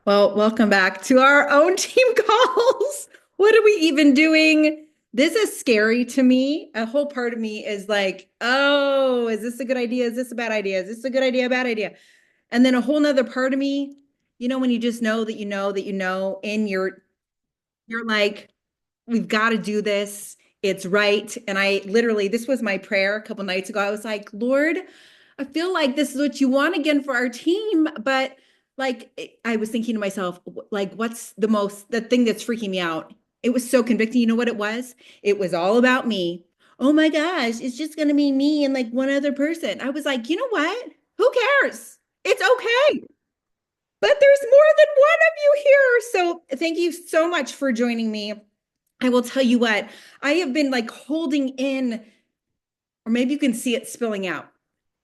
Well, welcome back to our own team calls. What are we even doing? This is scary to me. A whole part of me is like, oh, is this a good idea? Is this a bad idea? Is this a good idea, a bad idea? And then a whole nother part of me, when you just know that you know that you know, and you're like, we've got to do this. It's right. And I literally, this was my prayer a couple nights ago. I was like, Lord, I feel like this is what you want again for our team. But like, I was thinking to myself, like, what's the thing that's freaking me out? It was so convicting. You know what it was? It was all about me. Oh my gosh, it's just going to be me and like one other person. I was like, you know what? Who cares? It's okay. But there's more than one of you here. So thank you so much for joining me. I will tell you what, I have been like holding in, or maybe you can see it spilling out.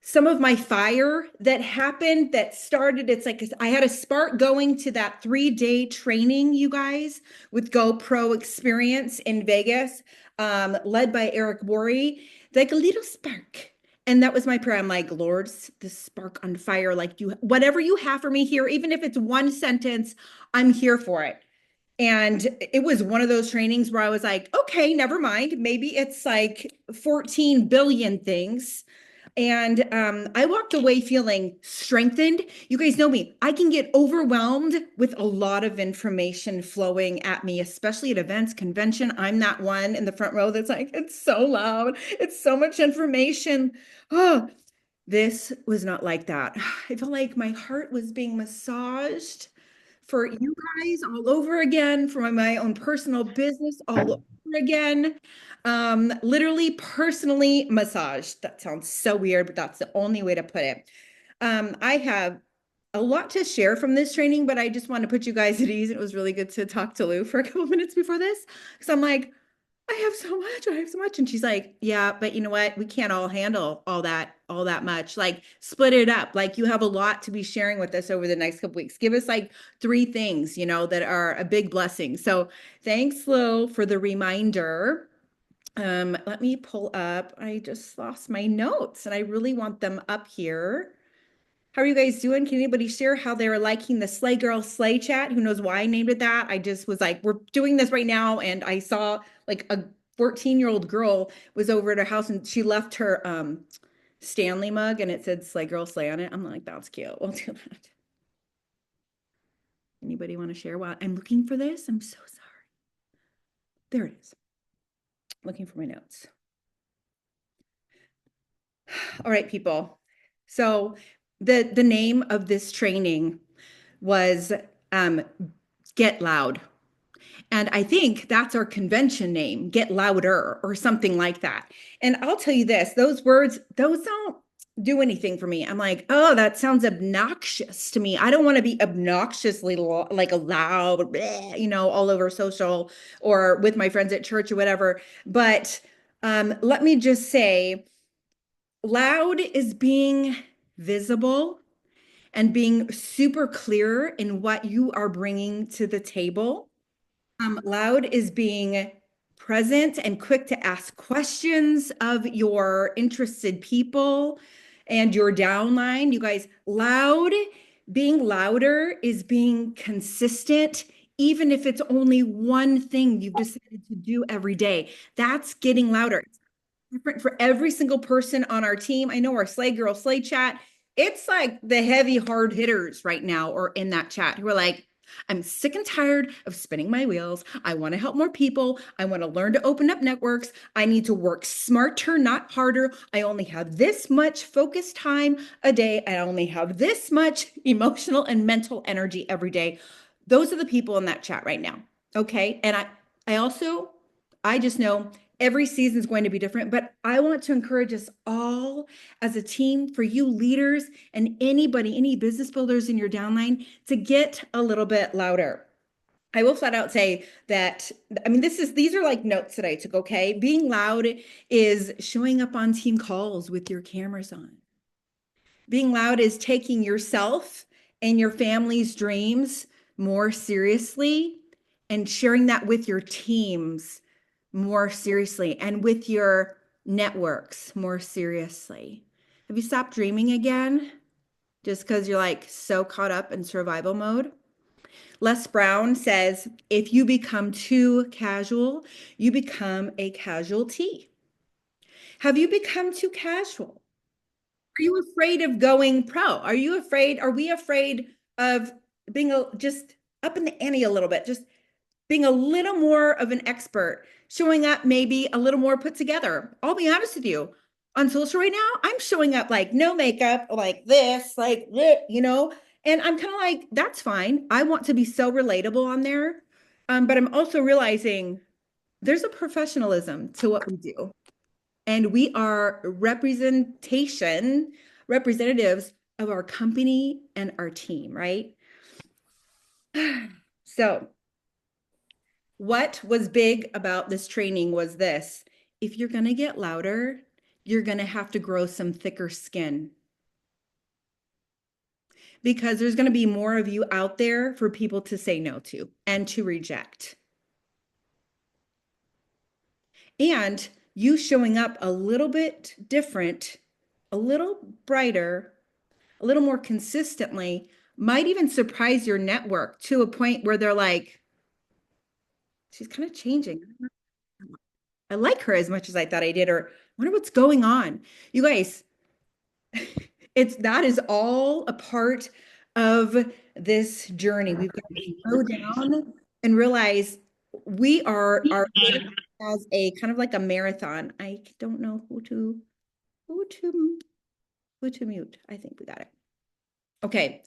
Some of my fire that happened that started, it's like I had a spark going to that 3 day training, you guys, with GoPro Experience in Vegas, led by Eric Worre, like a little spark. And that was my prayer. I'm like, Lord, the spark on fire, like you, whatever you have for me here, even if it's one sentence, I'm here for it. And it was one of those trainings where I was like, okay, never mind. Maybe it's like 14 billion things. And I walked away feeling strengthened. You guys know me. I can get overwhelmed with a lot of information flowing at me, especially at events, convention. I'm that one in the front row that's like, it's so loud. It's so much information. Oh, this was not like that. I felt like my heart was being massaged for you guys all over again, for my own personal business all over again. Literally personally massaged. That sounds so weird, but that's the only way to put it. I have a lot to share from this training, but I just want to put you guys at ease. It was really good to talk to Lou for a couple minutes before this. Because I'm like, I have so much. I have so much. And she's like, yeah, but you know what? We can't all handle all that much. Like split it up. Like you have a lot to be sharing with us over the next couple weeks. Give us like three things, that are a big blessing. So thanks, Lil, for the reminder. Let me pull up. I just lost my notes and I really want them up here. How are you guys doing? Can anybody share how they're liking the Slay Girl Slay chat? Who knows why I named it that? I just was like, we're doing this right now. And I saw like a 14-year-old girl was over at her house and she left her Stanley mug and it said Slay Girl Slay on it. I'm like, that's cute. We'll do that. Anybody want to share while I'm looking for this? I'm so sorry. There it is. Looking for my notes. All right, people. So the name of this training was Get Loud. And I think that's our convention name, Get Louder or something like that. And I'll tell you this, those words, those don't do anything for me. I'm like, oh, that sounds obnoxious to me. I don't want to be obnoxiously like a loud, bleh, all over social or with my friends at church or whatever. But let me just say, loud is being visible and being super clear in what you are bringing to the table. Loud is being present and quick to ask questions of your interested people and your downline. You guys, being louder is being consistent, even if it's only one thing you've decided to do every day. That's getting louder. It's different for every single person on our team. I know our Slay Girl Slay chat. It's like the heavy hard hitters right now or in that chat who are like, I'm sick and tired of spinning my wheels. I want to help more people. I want to learn to open up networks. I need to work smarter, not harder. I only have this much focused time a day. I only have this much emotional and mental energy every day. Those are the people in that chat right now. Okay. And I just know every season is going to be different, but I want to encourage us all as a team, for you leaders and anybody, any business builders in your downline, to get a little bit louder. I will flat out say that, I mean, these are like notes that I took, okay? Being loud is showing up on team calls with your cameras on. Being loud is taking yourself and your family's dreams more seriously and sharing that with your teams more seriously and with your networks more seriously. Have you stopped dreaming again just because you're like so caught up in survival mode? Les Brown says, if you become too casual, you become a casualty. Have you become too casual? Are you afraid of going pro? Are we afraid of being just up in the ante a little bit, just being a little more of an expert, showing up maybe a little more put together? I'll be honest with you. On social right now, I'm showing up like no makeup, like this, like this, and I'm kind of like, that's fine. I want to be so relatable on there. But I'm also realizing there's a professionalism to what we do. And we are representatives of our company and our team, right? So, what was big about this training was this: if you're going to get louder, you're going to have to grow some thicker skin because there's going to be more of you out there for people to say no to and to reject. And you showing up a little bit different, a little brighter, a little more consistently might even surprise your network to a point where they're like, she's kind of changing. I like her as much as I thought I did, or I wonder what's going on. You guys, that is all a part of this journey. We've got to slow down and realize we are as a kind of like a marathon. I don't know who to who to mute. I think we got it. Okay.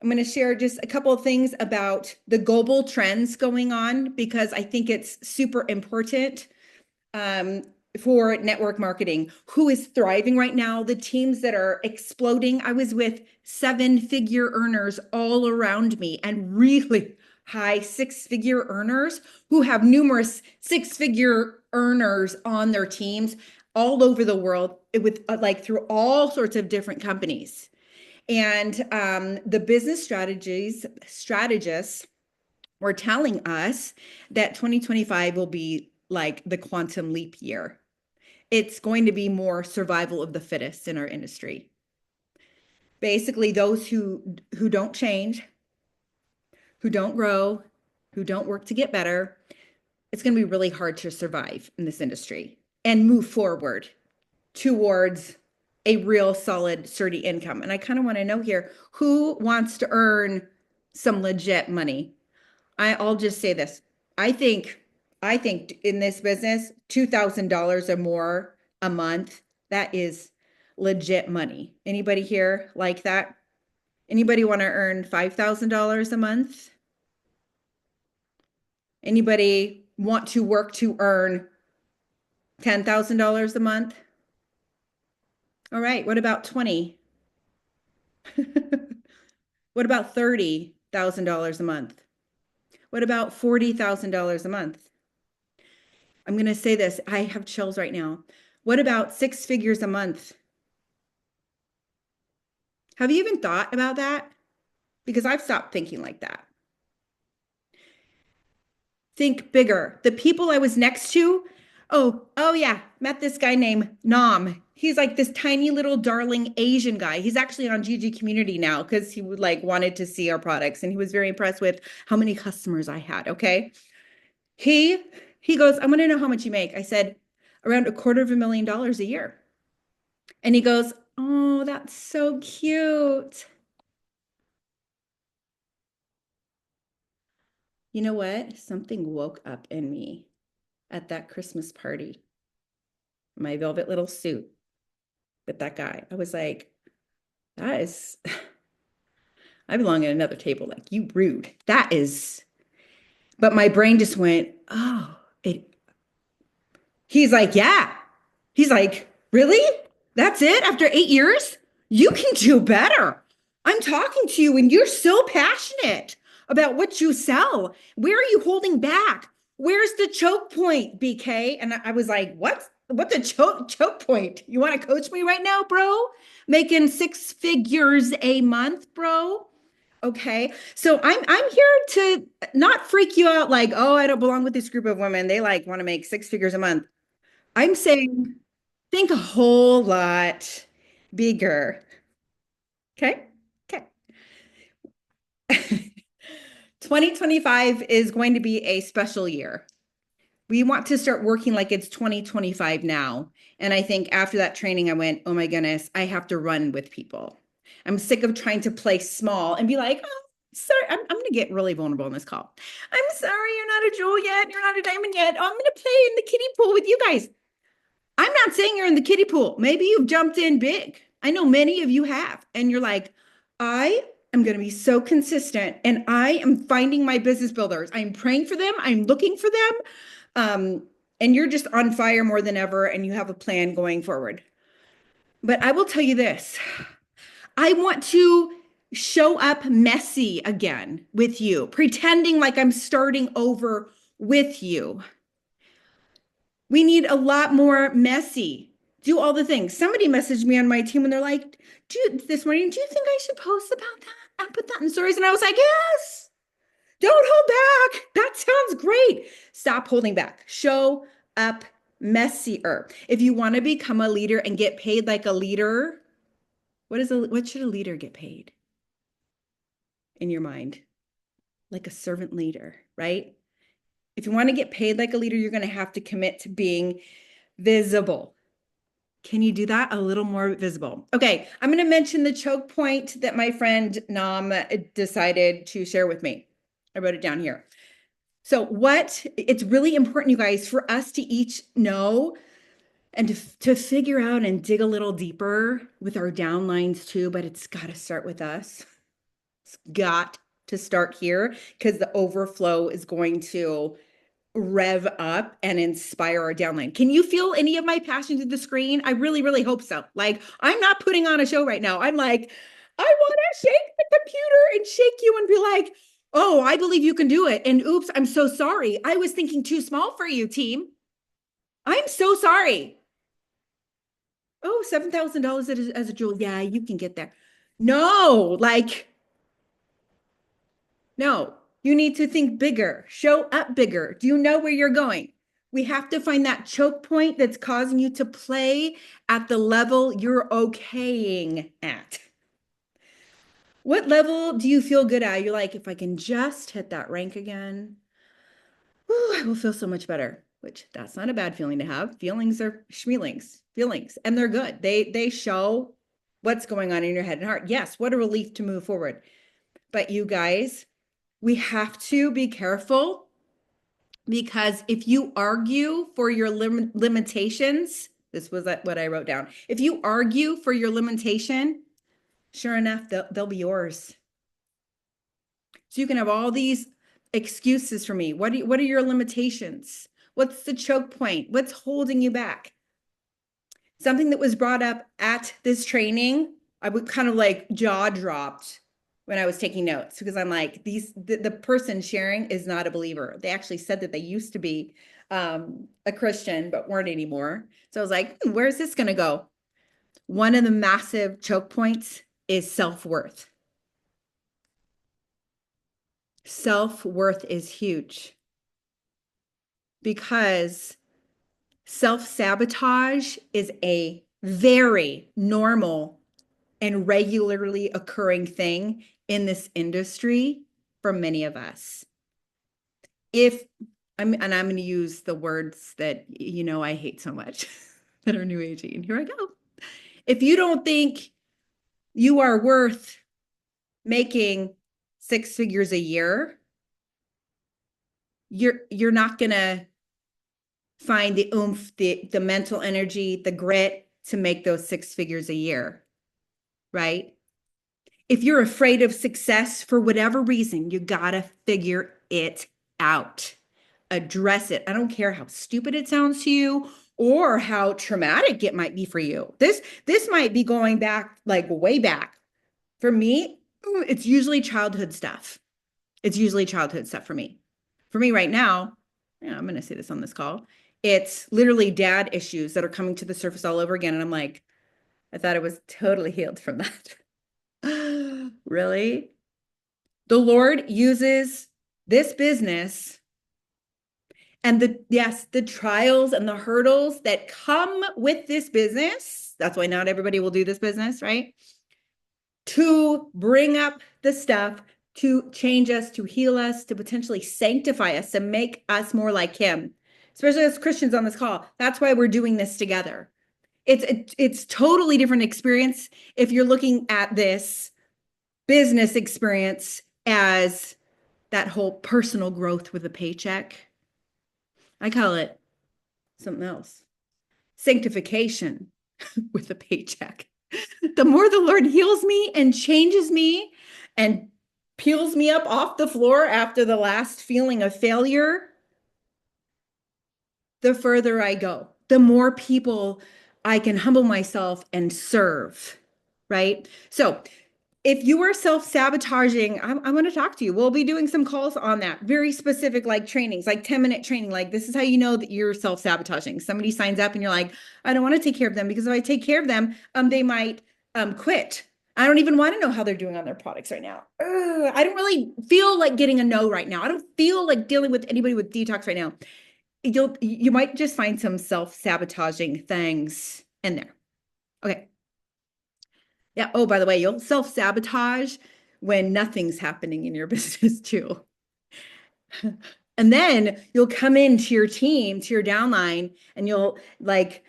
I'm going to share just a couple of things about the global trends going on because I think it's super important for network marketing. Who is thriving right now? The teams that are exploding. I was with 7-figure earners all around me and really high 6-figure earners who have numerous 6-figure earners on their teams all over the world with like through all sorts of different companies. And the business strategists were telling us that 2025 will be like the quantum leap year. It's going to be more survival of the fittest in our industry. Basically, those who don't change, who don't grow, who don't work to get better, it's going to be really hard to survive in this industry and move forward towards a real solid, sturdy income. And I kind of want to know here, who wants to earn some legit money? I'll just say this. I think in this business, $2,000 or more a month, that is legit money. Anybody here like that? Anybody want to earn $5,000 a month? Anybody want to work to earn $10,000 a month? All right, what about 20? What about $30,000 a month? What about $40,000 a month? I'm going to say this. I have chills right now. What about 6 figures a month? Have you even thought about that? Because I've stopped thinking like that. Think bigger. The people I was next to, oh yeah, met this guy named Nam. He's like this tiny little darling Asian guy. He's actually on GG Community now because he would like wanted to see our products and he was very impressed with how many customers I had. Okay. He goes, I want to know how much you make. I said, around $250,000 a year. And he goes, oh, that's so cute. You know what? Something woke up in me at that Christmas party. My velvet little suit with that guy. I was like, that is, I belong at another table. Like, you rude. That is, but my brain just went, oh, he's like, yeah. He's like, really? That's it? After 8 years? You can do better. I'm talking to you and you're so passionate about what you sell. Where are you holding back? Where's the choke point, BK? And I was like, what's a choke point? You want to coach me right now, bro? Making 6 figures a month, bro? Okay. So I'm here to not freak you out like, oh, I don't belong with this group of women. They like want to make 6 figures a month. I'm saying think a whole lot bigger. Okay. Okay. 2025 is going to be a special year. We want to start working like it's 2025 now. And I think after that training, I went, oh my goodness, I have to run with people. I'm sick of trying to play small and be like, oh, sorry, I'm going to get really vulnerable in this call. I'm sorry, you're not a jewel yet. You're not a diamond yet. Oh, I'm going to play in the kiddie pool with you guys. I'm not saying you're in the kiddie pool. Maybe you've jumped in big. I know many of you have. And you're like, I am going to be so consistent and I am finding my business builders. I'm praying for them. I'm looking for them. And you're just on fire more than ever and you have a plan going forward. But I will tell you this, I want to show up messy again with you, pretending like I'm starting over with you. We need a lot more messy. Do all the things. Somebody messaged me on my team and they're like, this morning, do you think I should post about that and put that in stories? And I was like, yes. Don't hold back. That sounds great. Stop holding back. Show up messier. If you want to become a leader and get paid like a leader, what should a leader get paid in your mind? Like a servant leader, right? If you want to get paid like a leader, you're going to have to commit to being visible. Can you do that a little more visible? Okay, I'm going to mention the choke point that my friend Nam decided to share with me. I wrote it down here. So it's really important, you guys, for us to each know and to figure out and dig a little deeper with our downlines too, but it's got to start with us. It's got to start here because the overflow is going to rev up and inspire our downline. Can you feel any of my passion through the screen? I really, really hope so. Like, I'm not putting on a show right now. I'm like, I want to shake the computer and shake you and be like, oh, I believe you can do it. And oops, I'm so sorry. I was thinking too small for you, team. I'm so sorry. Oh, $7,000 as a jewel. Yeah, you can get there. No, no, you need to think bigger, show up bigger. Do you know where you're going? We have to find that choke point that's causing you to play at the level you're okaying at. What level do you feel good at? You're like, if I can just hit that rank again, I will feel so much better, which that's not a bad feeling to have. Feelings are feelings, and they're good. They show what's going on in your head and heart. Yes, what a relief to move forward. But you guys, we have to be careful because if you argue for your limitations, this was what I wrote down. If you argue for your limitation, sure enough, they'll be yours. So you can have all these excuses for me. What are your limitations? What's the choke point? What's holding you back? Something that was brought up at this training, I would kind of like jaw dropped when I was taking notes because I'm like, the person sharing is not a believer. They actually said that they used to be a Christian, but weren't anymore. So I was like, where's this going to go? One of the massive choke points is self-worth. Self-worth is huge because self-sabotage is a very normal and regularly occurring thing in this industry for many of us. I'm going to use the words that, I hate so much that are new agey. And here I go. If you don't think you are worth making 6 figures a year, you're not going to find the oomph, the mental energy, the grit to make those 6 figures a year, right? If you're afraid of success for whatever reason, you gotta figure it out. Address it. I don't care how stupid it sounds to you or how traumatic it might be for you. This might be going back, like way back. For me, it's usually childhood stuff. It's usually childhood stuff for me. For me right now, I'm going to say this on this call, it's literally dad issues that are coming to the surface all over again. And I'm like, I thought I was totally healed from that. Really? The Lord uses this business and the trials and the hurdles that come with this business. That's why not everybody will do this business, right? To bring up the stuff to change us, to heal us, to potentially sanctify us, to make us more like him, especially as Christians on this call. That's why we're doing this together. It's totally different experience if you're looking at this business experience as that whole personal growth with a paycheck. I call it something else. Sanctification with a paycheck. The more the Lord heals me and changes me and peels me up off the floor after the last feeling of failure, the further I go, the more people I can humble myself and serve, right? So if you are self-sabotaging, I'm going to talk to you. We'll be doing some calls on that. Very specific, like trainings, like 10-minute training. Like this is how you know that you're self-sabotaging. Somebody signs up and you're like, I don't want to take care of them because if I take care of them, they might quit. I don't even want to know how they're doing on their products right now. I don't really feel like getting a no right now. I don't feel like dealing with anybody with detox right now. You might just find some self-sabotaging things in there. Okay. Yeah. Oh, by the way, you'll self-sabotage when nothing's happening in your business too. And then you'll come into your team, to your downline, and you'll like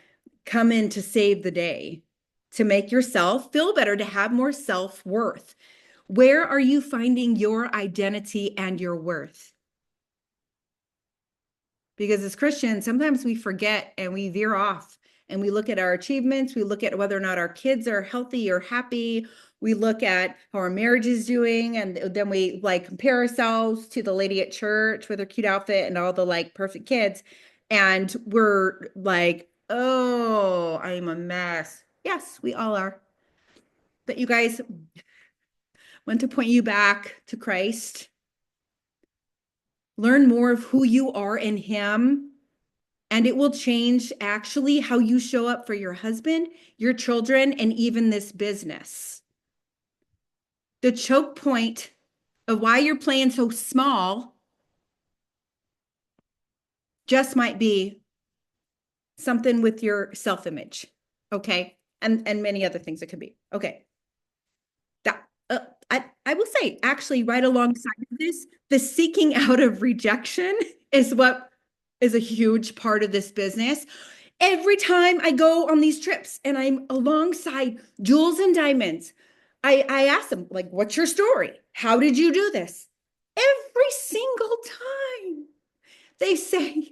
come in to save the day, to make yourself feel better, to have more self-worth. Where are you finding your identity and your worth? Because as Christians, sometimes we forget and we veer off and we look at our achievements. We look at whether or not our kids are healthy or happy. We look at how our marriage is doing. And then we like compare ourselves to the lady at church with her cute outfit and all the like perfect kids. And we're like, oh, I'm a mess. Yes, we all are. But you guys want to point you back to Christ. Learn more of who you are in him. And it will change actually how you show up for your husband, your children, and even this business. The choke point of why you're playing so small just might be something with your self-image. Okay. And many other things it could be. Okay. That I will say, actually, right alongside of this, the seeking out of rejection is what is a huge part of this business. Every time I go on these trips and I'm alongside Jules and Diamonds, I ask them, like, what's your story? How did you do this? Every single time they say,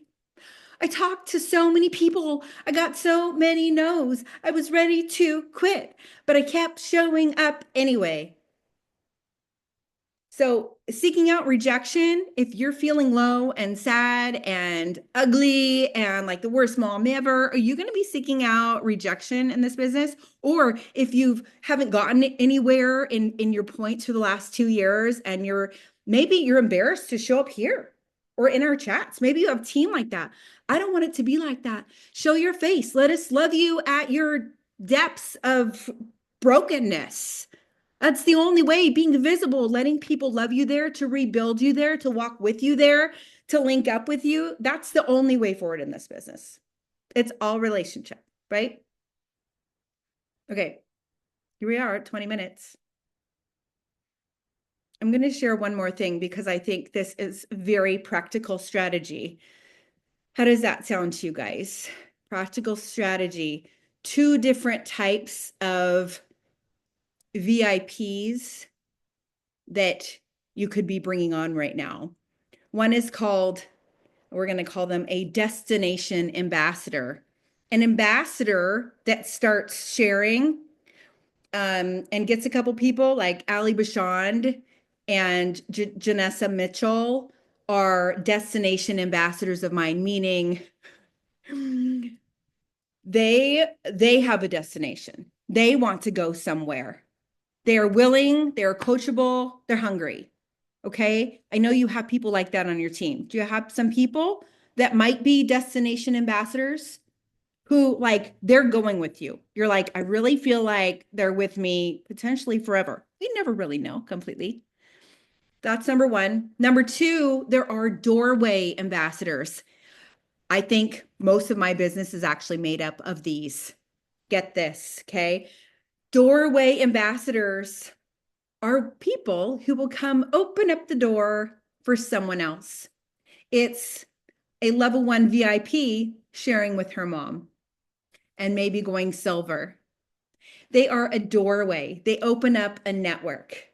I talked to so many people. I got so many no's. I was ready to quit, but I kept showing up anyway. So seeking out rejection, if you're feeling low and sad and ugly and like the worst mom ever, are you going to be seeking out rejection in this business? Or if you haven't gotten anywhere in your points for the last 2 years and maybe you're embarrassed to show up here or in our chats. Maybe you have a team like that. I don't want it to be like that. Show your face. Let us love you at your depths of brokenness. That's the only way, being visible, letting people love you there, to rebuild you there, to walk with you there, to link up with you. That's the only way forward in this business. It's all relationship, right? Okay, here we are at 20 minutes. I'm going to share one more thing because I think this is very practical strategy. How does that sound to you guys? Practical strategy. 2 different types of VIPs that you could be bringing on right now. One is called, we're going to call them a destination ambassador. An ambassador that starts sharing and gets a couple people like Ali Bashand and Janessa Mitchell are destination ambassadors of mine, meaning they have a destination. They want to go somewhere. They are willing, they're coachable, they're hungry. Okay. I know you have people like that on your team. Do you have some people that might be destination ambassadors who like they're going with you? You're like, I really feel like they're with me potentially forever. We never really know completely. That's number 1. Number 2, there are doorway ambassadors. I think most of my business is actually made up of these. Get this. Okay. Doorway ambassadors are people who will come open up the door for someone else. It's a level 1 VIP sharing with her mom and maybe going silver. They are a doorway. They open up a network.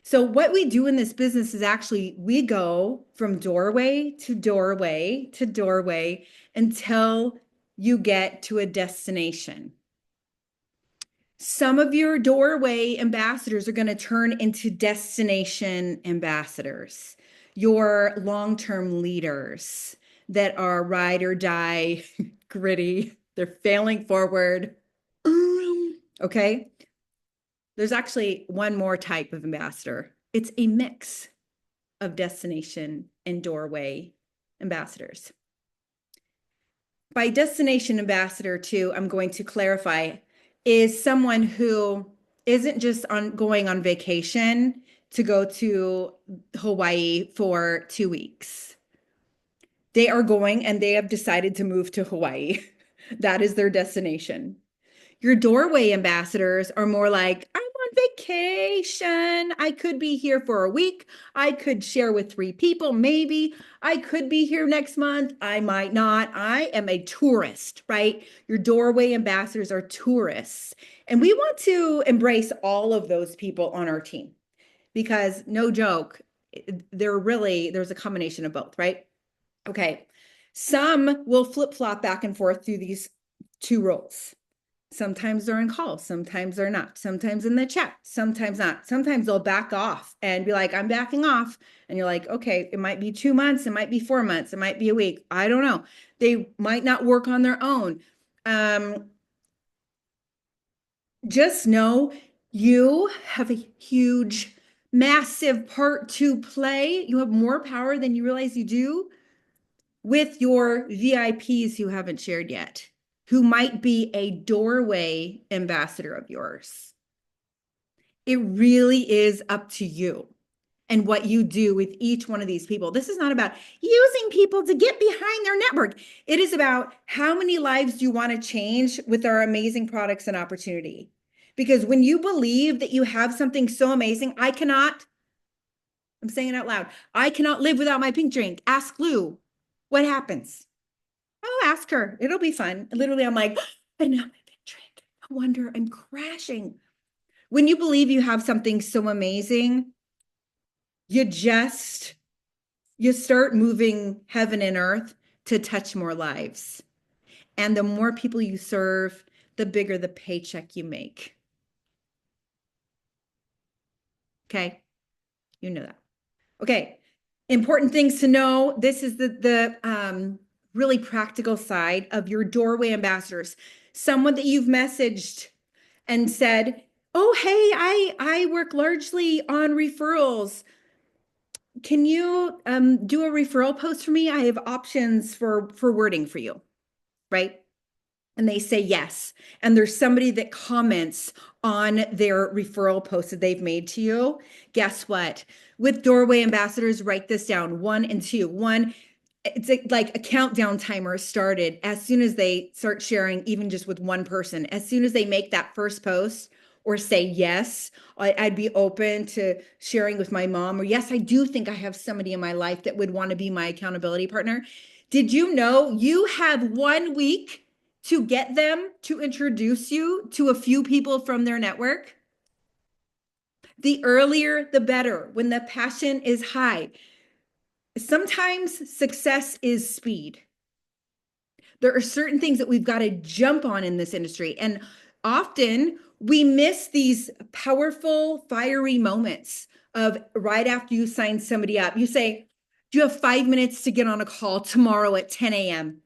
So what we do in this business is actually we go from doorway to doorway to doorway until you get to a destination. Some of your doorway ambassadors are going to turn into destination ambassadors, your long-term leaders that are ride or die, gritty, they're failing forward. Okay. There's actually one more type of ambassador. It's a mix of destination and doorway ambassadors. By destination ambassador, too, I'm going to clarify, is someone who isn't just going on vacation to go to Hawaii for 2 weeks. They are going and they have decided to move to Hawaii. That is their destination. Your doorway ambassadors are more like, I'm on vacation. I could be here for a week. I could share with 3 people, maybe. I could be here next month. I might not. I am a tourist, right? Your doorway ambassadors are tourists. And we want to embrace all of those people on our team because no joke, there's a combination of both, right? Okay. Some will flip-flop back and forth through these 2 roles. Sometimes they're in calls, sometimes they're not, sometimes in the chat, sometimes not. Sometimes they'll back off and be like, I'm backing off. And you're like, okay, it might be 2 months, it might be 4 months, it might be a week. I don't know. They might not work on their own. Just know you have a huge, massive part to play. You have more power than you realize you do with your VIPs who haven't shared yet, who might be a doorway ambassador of yours. It really is up to you and what you do with each one of these people. This is not about using people to get behind their network. It is about how many lives do you want to change with our amazing products and opportunity. Because when you believe that you have something so amazing, I'm saying it out loud, I cannot live without my pink drink. Ask Lou, what happens? Oh, ask her. It'll be fun. Literally, I'm like, I know my big drink. No wonder I'm crashing. When you believe you have something so amazing, you start moving heaven and earth to touch more lives. And the more people you serve, the bigger the paycheck you make. Okay. You know that. Okay. Important things to know. This is the really practical side of your doorway ambassadors. Someone that you've messaged and said, oh, hey, I work largely on referrals. Can you do a referral post for me? I have options for wording for you, right? And they say yes. And there's somebody that comments on their referral post that they've made to you. Guess what? With doorway ambassadors, write this down, 1 and 2. 1, it's like a countdown timer started as soon as they start sharing, even just with one person. As soon as they make that first post or say, yes, I'd be open to sharing with my mom, or yes, I do think I have somebody in my life that would want to be my accountability partner. Did you know you have 1 week to get them to introduce you to a few people from their network? The earlier, the better, when the passion is high. Sometimes success is speed. There are certain things that we've got to jump on in this industry. And often we miss these powerful, fiery moments of right after you sign somebody up. You say, do you have 5 minutes to get on a call tomorrow at 10 a.m.?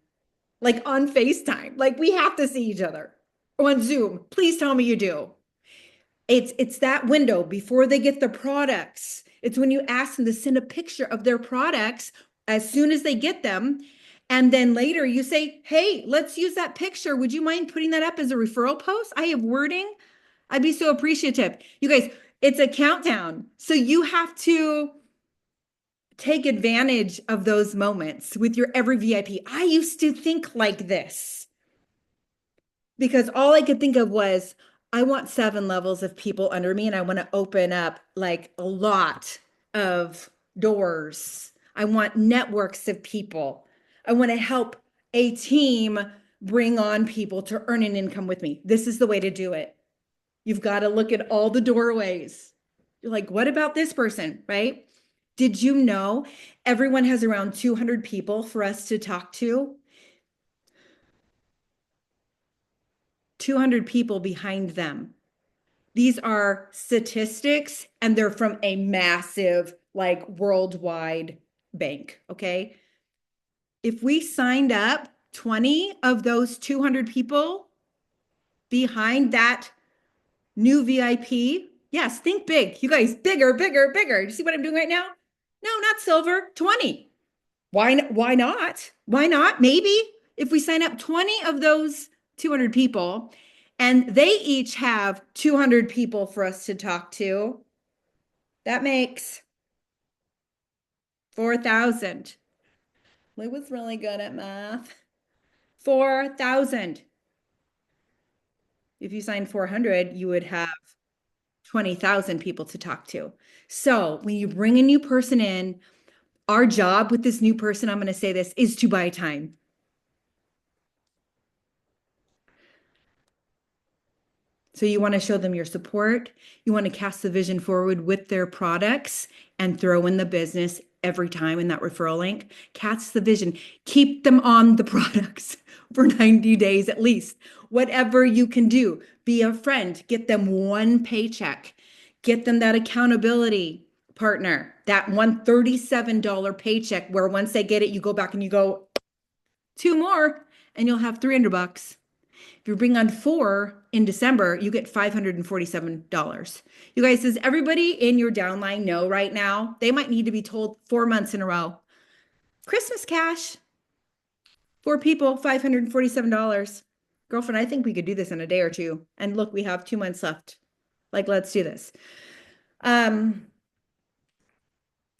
Like on FaceTime. Like we have to see each other. Or on Zoom. Please tell me you do. It's that window before they get the products. It's when you ask them to send a picture of their products as soon as they get them. And then later you say, hey, let's use that picture. Would you mind putting that up as a referral post? I have wording. I'd be so appreciative. You guys, it's a countdown. So you have to take advantage of those moments with your every VIP. I used to think like this because all I could think of was, I want 7 levels of people under me, and I want to open up like a lot of doors. I want networks of people. I want to help a team bring on people to earn an income with me. This is the way to do it. You've got to look at all the doorways. You're like, what about this person, right? Did you know everyone has around 200 people for us to talk to? 200 people behind them. These are statistics and they're from a massive, like worldwide bank. Okay. If we signed up 20 of those 200 people behind that new VIP, yes, think big. You guys, bigger, bigger, bigger. You see what I'm doing right now? No, not silver, 20. Why not? Why not? Maybe if we sign up 20 of those 200 people and they each have 200 people for us to talk to, that makes 4,000. Lou was really good at math. 4,000. If you signed 400, you would have 20,000 people to talk to. So when you bring a new person in, our job with this new person, I'm going to say this, is to buy time. So you want to show them your support. You want to cast the vision forward with their products and throw in the business every time in that referral link. Cast the vision. Keep them on the products for 90 days at least. Whatever you can do. Be a friend. Get them one paycheck. Get them that accountability partner. That $137 paycheck where once they get it, you go back and you go, 2 more and you'll have $300. If you bring on 4 in December, you get $547. You guys, does everybody in your downline know right now? They might need to be told 4 months in a row. Christmas cash. 4 people, $547. Girlfriend, I think we could do this in a day or two. And look, we have 2 months left. Like, let's do this.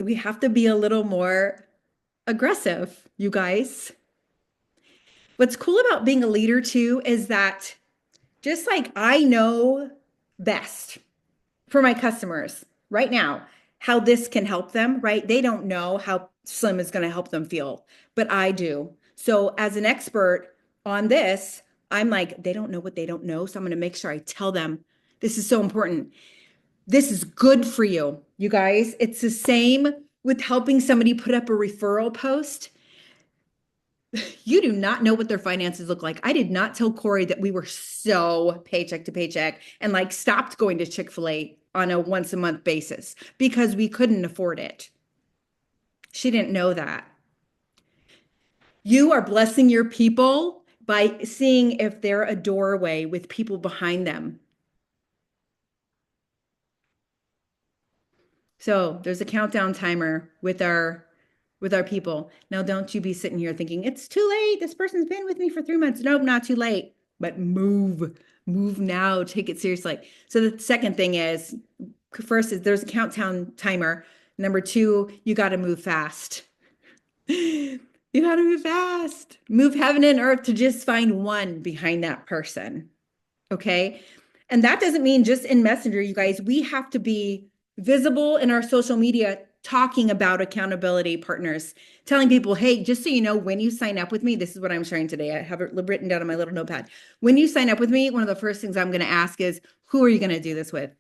We have to be a little more aggressive, you guys. What's cool about being a leader too is that just like I know best for my customers right now, how this can help them, right? They don't know how Slim is going to help them feel, but I do. So as an expert on this, I'm like, they don't know what they don't know. So I'm going to make sure I tell them this is so important. This is good for you, you guys. It's the same with helping somebody put up a referral post. You do not know what their finances look like. I did not tell Corey that we were so paycheck to paycheck and like stopped going to Chick-fil-A on a once a month basis because we couldn't afford it. She didn't know that. You are blessing your people by seeing if they're a doorway with people behind them. So there's a countdown timer with our people. Now, don't you be sitting here thinking, it's too late. This person's been with me for 3 months. Nope, not too late. But move now. Take it seriously. So the second thing is, first is there's a countdown timer. Number 2, you got to move fast. You got to move fast. Move heaven and earth to just find one behind that person. Okay. And that doesn't mean just in Messenger, you guys. We have to be visible in our social media talking about accountability partners, telling people, hey, just so you know, when you sign up with me, this is what I'm sharing today. I have it written down on my little notepad. When you sign up with me, one of the first things I'm going to ask is, who are you going to do this with?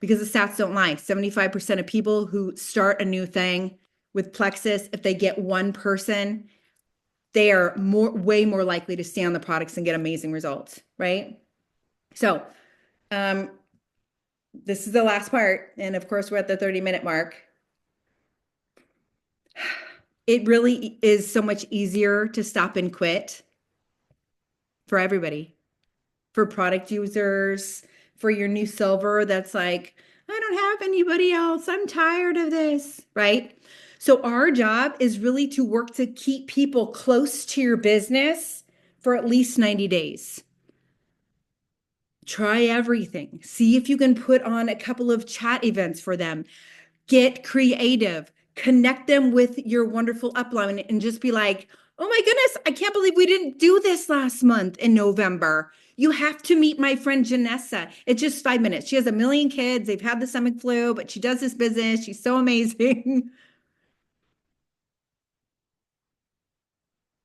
Because the stats don't lie. 75% of people who start a new thing with Plexus, if they get one person, they are way more likely to stay on the products and get amazing results, right? So, this is the last part. And of course, we're at the 30-minute mark. It really is so much easier to stop and quit for everybody, for product users, for your new silver that's like, I don't have anybody else. I'm tired of this, right? So our job is really to work to keep people close to your business for at least 90 days. Try everything. See if you can put on a couple of chat events for them. Get creative. Connect them with your wonderful upline and just be like, oh my goodness, I can't believe we didn't do this last month in November. You have to meet my friend Janessa. It's just 5 minutes. She has a million kids. They've had the stomach flu, but she does this business. She's so amazing.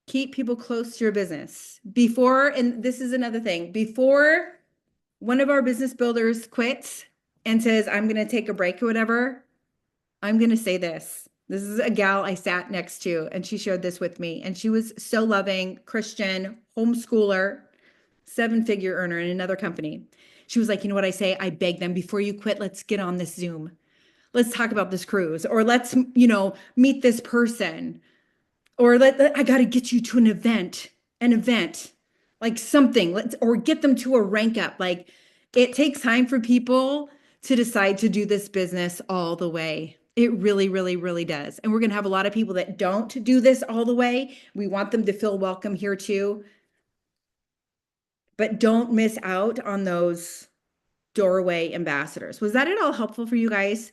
Keep people close to your business. Before, and this is another thing, before one of our business builders quits and says, I'm going to take a break or whatever, I'm going to say this. This is a gal I sat next to, and she shared this with me. And she was so loving, Christian, homeschooler, seven-figure earner in another company. She was like, you know what I say? I beg them, before you quit, let's get on this Zoom. Let's talk about this cruise, or let's, meet this person, or I got to get you to an event, like something, or get them to a rank up. Like, it takes time for people to decide to do this business all the way. It really, really, really does. And we're going to have a lot of people that don't do this all the way. We want them to feel welcome here too. But don't miss out on those doorway ambassadors. Was that at all helpful for you guys?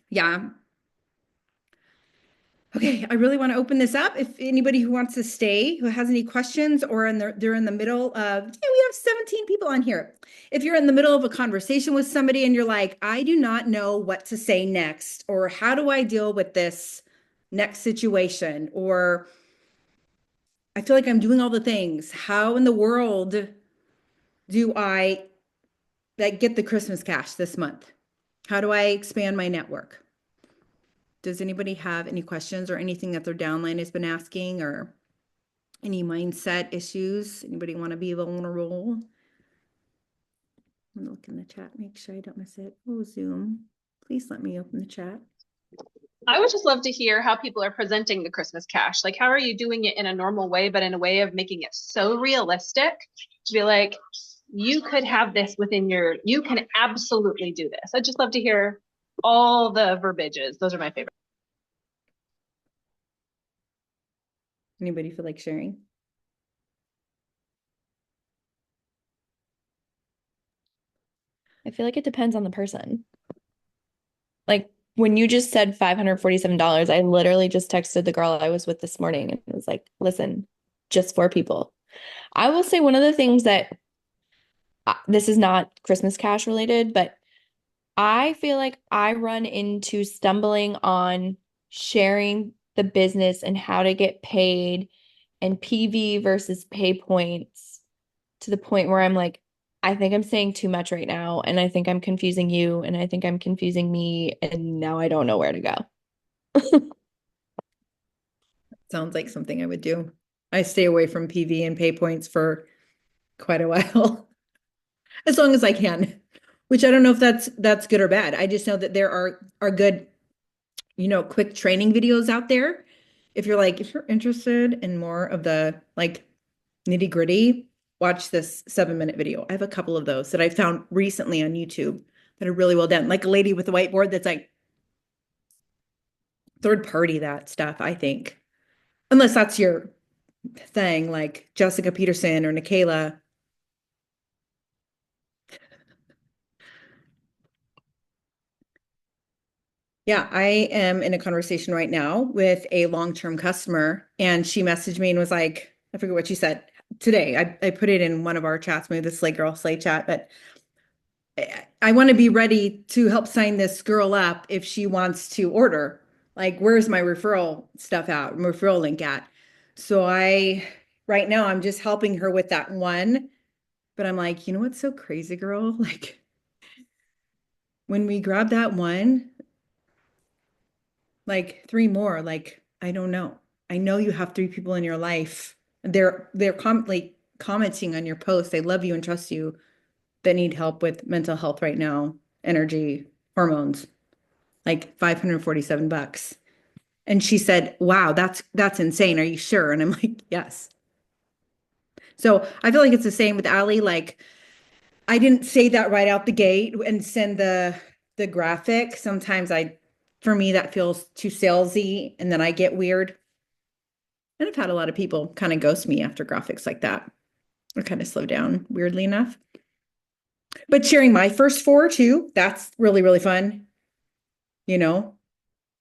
Yeah. Okay, I really want to open this up. If anybody who wants to stay, who has any questions, or they're in the middle of, yeah, we have 17 people on here. If you're in the middle of a conversation with somebody and you're like, I do not know what to say next, or how do I deal with this next situation, or I feel like I'm doing all the things. How in the world do I get the Christmas cash this month? How do I expand my network? Does anybody have any questions or anything that their downline has been asking, or any mindset issues? Anybody want to be vulnerable? I'm gonna look in the chat, make sure I don't miss it. Oh, Zoom, please let me open the chat. I would just love to hear how people are presenting the Christmas cash. Like, how are you doing it in a normal way, but in a way of making it so realistic to be like, you could have this you can absolutely do this. I'd just love to hear all the verbiages. Those are my favorite. Anybody feel like sharing? I feel like it depends on the person. Like when you just said $547, I literally just texted the girl I was with this morning and was like, listen, just 4 people. I will say one of the things that this is not Christmas cash related, but I feel like I run into stumbling on sharing the business and how to get paid and PV versus pay points to the point where I'm like, I think I'm saying too much right now, and I think I'm confusing you, and I think I'm confusing me, and now I don't know where to go. Sounds like something I would do. I stay away from PV and pay points for quite a while, as long as I can, which I don't know if that's good or bad. I just know that there are good, quick training videos out there. If you're interested in more of the like nitty gritty, watch this 7-minute video. I have a couple of those that I found recently on YouTube that are really well done. Like a lady with a whiteboard that's like third party that stuff, I think. Unless that's your thing, like Jessica Peterson or Nikayla. Yeah, I am in a conversation right now with a long-term customer, and she messaged me and was like, I forget what she said today. I put it in one of our chats, maybe the Slay Girl Slay chat, but I want to be ready to help sign this girl up if she wants to order. Like, where's my referral stuff out, referral link at? So right now, I'm just helping her with that one. But I'm like, you know what's so crazy, girl? Like, when we grab that one, like 3 more, like, I don't know. I know you have 3 people in your life. They're commenting on your post. They love you and trust you, that need help with mental health right now, energy, hormones, like $547. And she said, wow, that's insane. Are you sure? And I'm like, yes. So I feel like it's the same with Allie. Like, I didn't say that right out the gate and send the graphic. Sometimes for me, that feels too salesy, and then I get weird. And I've had a lot of people kind of ghost me after graphics like that, or kind of slow down, weirdly enough. But sharing my first 4 too, that's really, really fun, you know,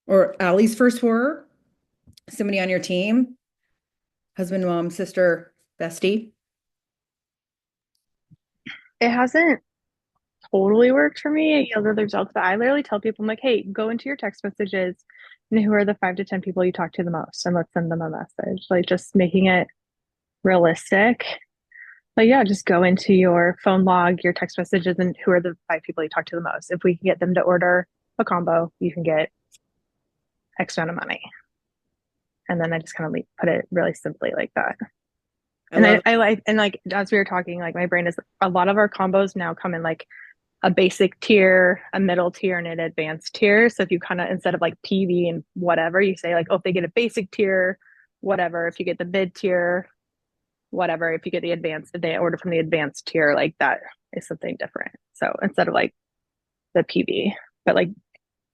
or Allie's first 4, somebody on your team, husband, mom, sister, bestie. It hasn't totally worked for me. It yielded the results, but I literally tell people, I'm like, hey, go into your text messages and who are the 5 to 10 people you talk to the most, and let's send them a message. Like just making it realistic. Like, yeah, just go into your phone log, your text messages, and who are the 5 people you talk to the most. If we can get them to order a combo, you can get X amount of money. And then I just kind of put it really simply like that. I And love I like, and like as we were talking, like my brain is a lot of our combos now come in like a basic tier, a middle tier, and an advanced tier. So if you kind of, instead of like PV and whatever, you say like, oh, if they get a basic tier, whatever. If you get the mid tier, whatever. If you get the advanced, if they order from the advanced tier, like that is something different. So instead of like the PV, but like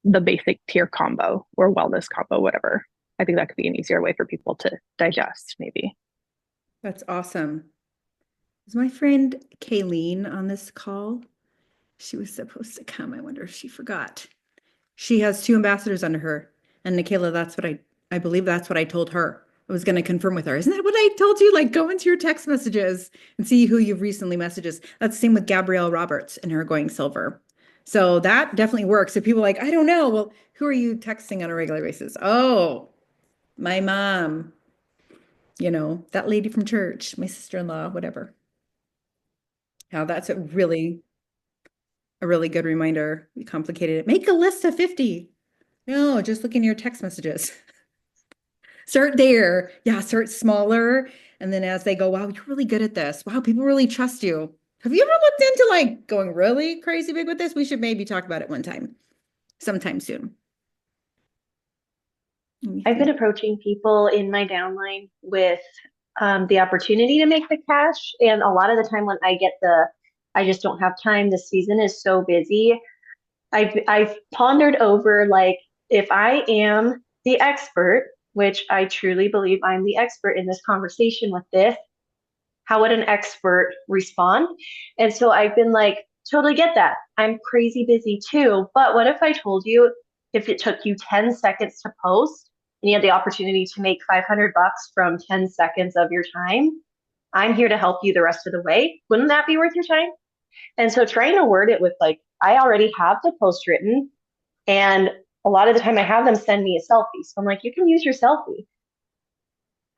the basic tier combo or wellness combo, whatever. I think that could be an easier way for people to digest, maybe. That's awesome. Is my friend Kayleen on this call? She was supposed to come. I wonder if she forgot. She has 2 ambassadors under her. And Nikayla, that's what I believe that's what I told her. I was going to confirm with her. Isn't that what I told you? Like go into your text messages and see who you've recently messages. That's the same with Gabrielle Roberts and her going silver. So that definitely works. If people are like, I don't know. Well, who are you texting on a regular basis? Oh, my mom, that lady from church, my sister-in-law, whatever. How that's a really good reminder. We complicated it. Make a list of 50. No, just look in your text messages. Start there. Yeah, start smaller. And then as they go, wow, you're really good at this. Wow, people really trust you. Have you ever looked into like going really crazy big with this? We should maybe talk about it one time, sometime soon. Let me I've been think. approaching people in my downline with the opportunity to make the cash. And a lot of the time when I get I just don't have time, the season is so busy. I've pondered over like, if I am the expert, which I truly believe I'm the expert in this conversation with this, how would an expert respond? And so I've been like, totally get that. I'm crazy busy too. But what if I told you if it took you 10 seconds to post and you had the opportunity to make 500 bucks from 10 seconds of your time? I'm here to help you the rest of the way. Wouldn't that be worth your time? And so trying to word it with like, I already have the post written, and a lot of the time I have them send me a selfie. So I'm like, you can use your selfie.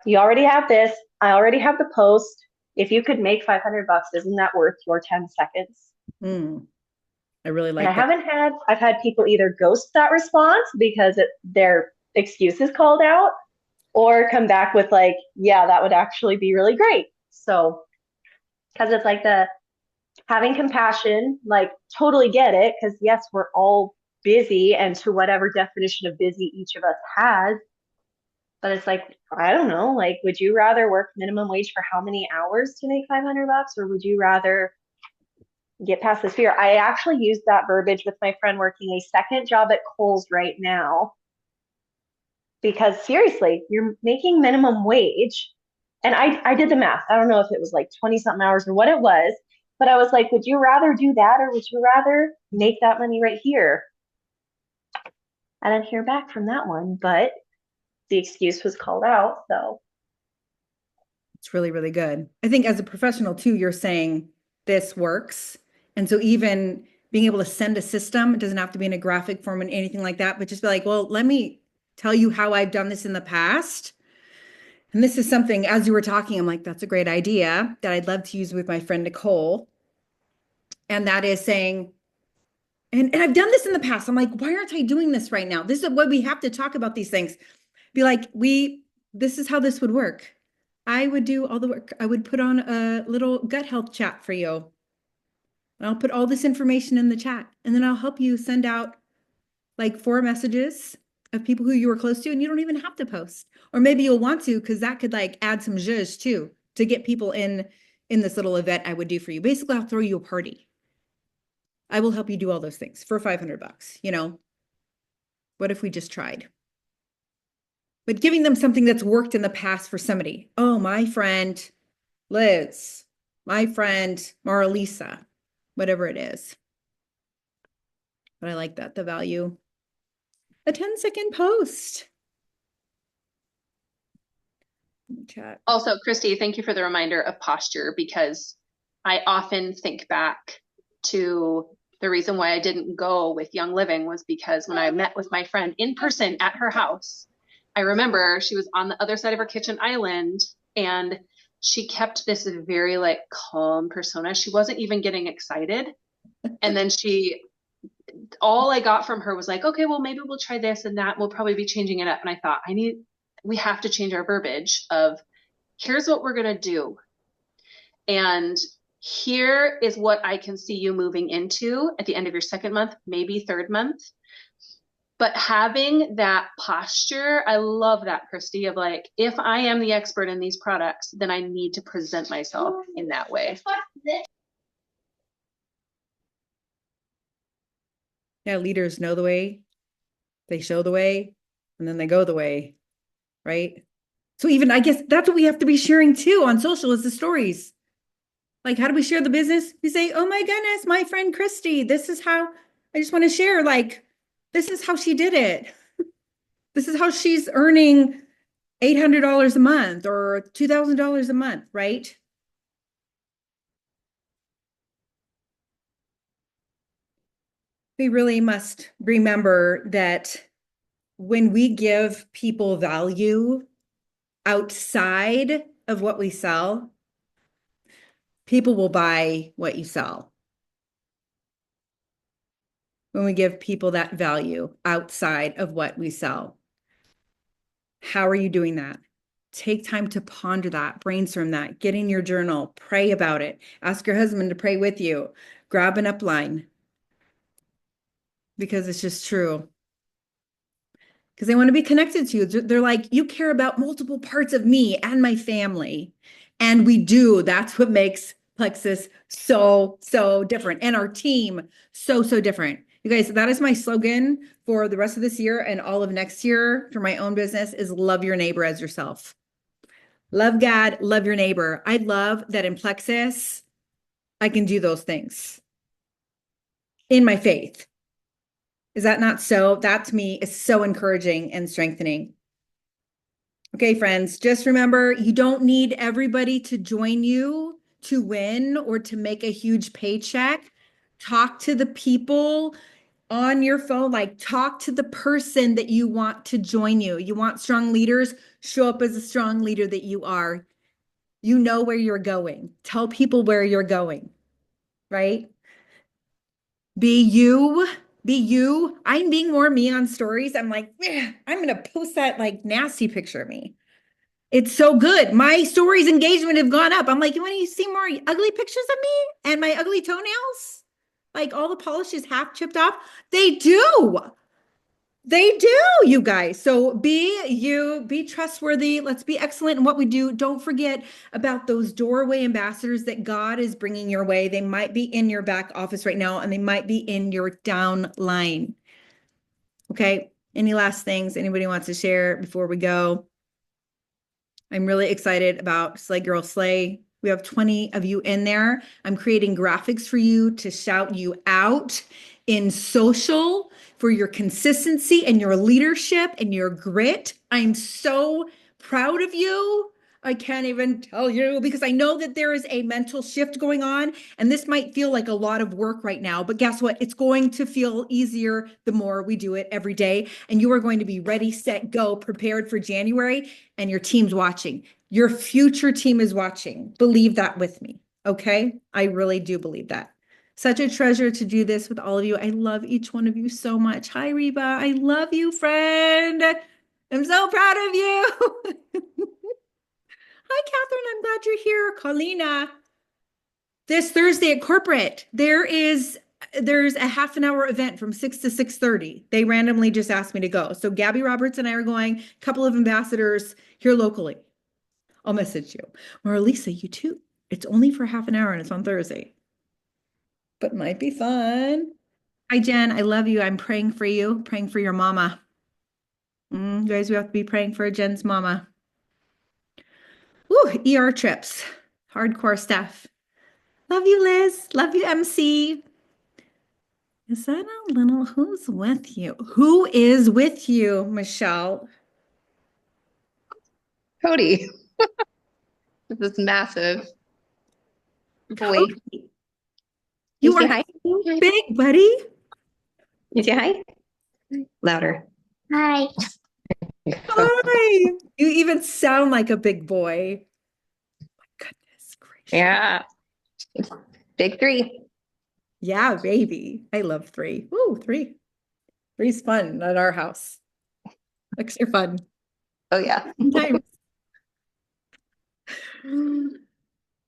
You already have this. I already have the post. If you could make 500 bucks, isn't that worth your 10 seconds? I really And like that. I've had people either ghost that response because their excuse is called out, or come back with like, yeah, that would actually be really great. So, because it's like the having compassion, like totally get it. Because yes, we're all busy, and to whatever definition of busy each of us has. But it's like, I don't know, like, would you rather work minimum wage for how many hours to make 500 bucks? Or would you rather get past this fear? I actually used that verbiage with my friend working a second job at Kohl's right now. Because seriously, you're making minimum wage. And I did the math. I don't know if it was like 20 something hours or what it was, but I was like, would you rather do that, or would you rather make that money right here? I didn't hear back from that one, but the excuse was called out. So It's really, really good. I think as a professional too, you're saying this works. And so even being able to send a system, it doesn't have to be in a graphic form and anything like that, but just be like, well, let me tell you how I've done this in the past. And this is something, as you were talking, I'm like, that's a great idea that I'd love to use with my friend Nicole. And that is saying, and I've done this in the past. I'm like, why aren't I doing this right now? This is what we have to talk about these things. Be like, this is how this would work. I would do all the work. I would put on a little gut health chat for you. And I'll put all this information in the chat. And then I'll help you send out like 4 messages of people who you were close to, and you don't even have to post. Or maybe you'll want to, because that could like add some zhuzh too, to get people in this little event I would do for you. Basically, I'll throw you a party. I will help you do all those things for 500 bucks. What if we just tried? But giving them something that's worked in the past for somebody. Oh, my friend Liz, my friend Maralisa, whatever it is. But I like that, the value. A 10-second post. Chat. Also, Christy, thank you for the reminder of posture, because I often think back to the reason why I didn't go with Young Living was because when I met with my friend in person at her house, I remember she was on the other side of her kitchen island and she kept this very like calm persona. She wasn't even getting excited. And then all I got from her was like, okay, well, maybe we'll try this and that. We'll probably be changing it up. And I thought, we have to change our verbiage of here's what we're going to do. And here is what I can see you moving into at the end of your second month, maybe third month. But having that posture, I love that, Christy, of like, if I am the expert in these products, then I need to present myself in that way. Yeah, leaders know the way, they show the way, and then they go the way, right? So even I guess that's what we have to be sharing too on social is the stories. Like, how do we share the business? We say, oh my goodness, my friend Christy, this is how I just want to share. Like, this is how she did it. This is how she's earning $800 a month or $2,000 a month, right? We really must remember that when we give people value outside of what we sell, people will buy what you sell. When we give people that value outside of what we sell. How are you doing that? Take time to ponder that, brainstorm that, get in your journal, pray about it, ask your husband to pray with you, grab an upline because it's just true. Because they want to be connected to you. They're like, you care about multiple parts of me and my family. And we do. That's what makes Plexus so, so different. And our team so, so different. You guys, that is my slogan for the rest of this year and all of next year for my own business is love your neighbor as yourself. Love God, love your neighbor. I love that in Plexus, I can do those things in my faith. Is that not so? That to me is so encouraging and strengthening. Okay, friends, just remember you don't need everybody to join you to win or to make a huge paycheck. Talk to the people on your phone, like talk to the person that you want to join you. You want strong leaders, show up as a strong leader that you are. You know where you're going. Tell people where you're going, right? Be you. Be you. I'm being more me on stories. I'm like, I'm going to post that like nasty picture of me. It's so good. My stories engagement have gone up. I'm like, you want to see more ugly pictures of me and my ugly toenails? Like all the polish is half chipped off. They do. They do, you guys. So be you, be trustworthy. Let's be excellent in what we do. Don't forget about those doorway ambassadors that God is bringing your way. They might be in your back office right now, and they might be in your down line. Okay. Any last things anybody wants to share before we go? I'm really excited about Slay Girl Slay. We have 20 of you in there. I'm creating graphics for you to shout you out in social for your consistency and your leadership and your grit. I'm so proud of you. I can't even tell you because I know that there is a mental shift going on, and this might feel like a lot of work right now, but guess what? It's going to feel easier the more we do it every day, and you are going to be ready, set, go, prepared for January, and your team's watching. Your future team is watching. Believe that with me, okay? I really do believe that. Such a treasure to do this with all of you. I love each one of you so much. Hi, Reba. I love you, friend. I'm so proud of you. Hi, Catherine. I'm glad you're here. Carlina. This Thursday at corporate, there's a half an hour event from 6 to 6:30. They randomly just asked me to go. So Gabby Roberts and I are going, a couple of ambassadors here locally. I'll message you. Or Lisa, you too. It's only for half an hour and it's on Thursday. But might be fun. Hi, Jen. I love you. I'm praying for you, praying for your mama. You guys, we have to be praying for Jen's mama. Ooh, ER trips. Hardcore stuff. Love you, Liz. Love you, MC. Is that a little, who's with you? Who is with you, Michelle? Cody. This is massive. boy. Cody, You you say are hi? so big, buddy. You say hi? Louder. Hi. Hi. You even sound like a big boy. My goodness gracious. Yeah. Big three. Yeah, baby. I love three. Ooh, three. Three's fun at our house. Extra fun. Oh yeah. Sometimes.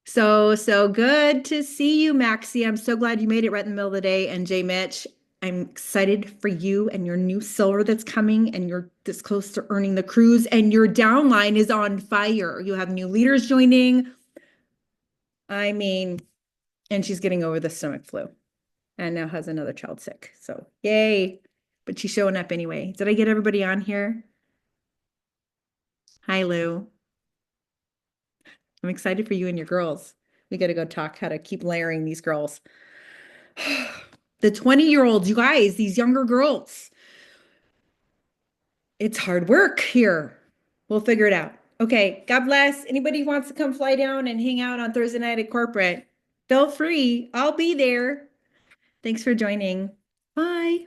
So good to see you, Maxie. I'm so glad you made it right in the middle of the day. And Jay Mitch, I'm excited for you and your new silver that's coming, and you're this close to earning the cruise, and your downline is on fire. You have new leaders joining. I mean, and she's getting over the stomach flu and now has another child sick. So yay. But she's showing up anyway. Did I get everybody on here? Hi, Lou. I'm excited for you and your girls. We got to go talk how to keep layering these girls. The 20-year-olds, you guys, these younger girls. It's hard work here. We'll figure it out. Okay, God bless. Anybody who wants to come fly down and hang out on Thursday night at corporate, feel free. I'll be there. Thanks for joining. Bye.